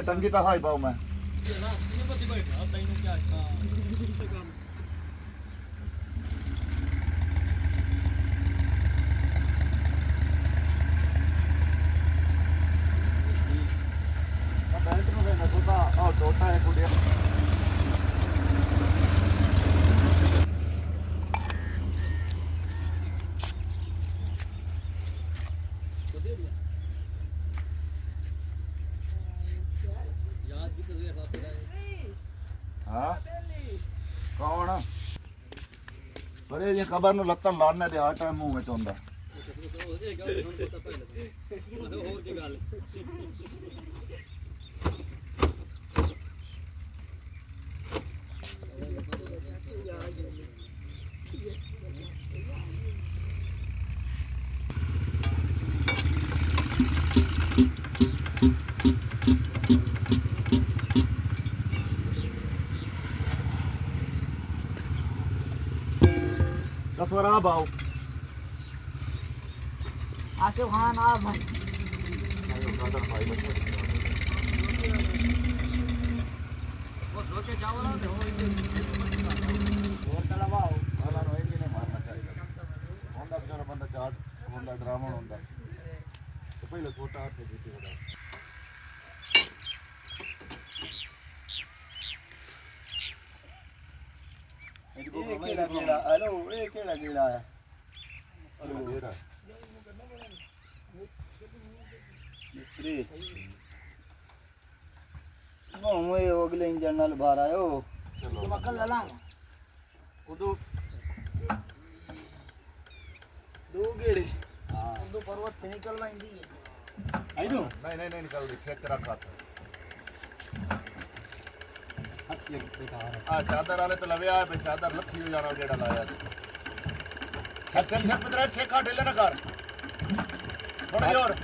टंगी तो हाई पाऊ मैं छोटा है गुड़िया हाँ कौन बड़े जी खबर नु लत्तन लाने दे हर टाइम मुंह में चोंदा कसवरा बाऊ आके वहां ना भाई वो सोचे चावल ना हो और तलवाओ वाला नो इंजन ने मारना चाहिए होंदा बेचारा बंदा चाट होंदा ड्रामा होंदा तो पहले छोटा हाथ से जीती बड़ा हेलो ये केड़ा कीड़ा है मिस्त्री मैं अगले इंजन नाल बाहर आयो चलो मक्खन लला उदो दो गेड़े हां दो पर्वत से निकल वांदी है आई नो नहीं निकल रही चेक करा खाता हाँ चादर वाले तो लवे आए चादर लथी हो जाना गेड़ा लाया चल पितरा छे खा ढेले ना कर थोड़ा और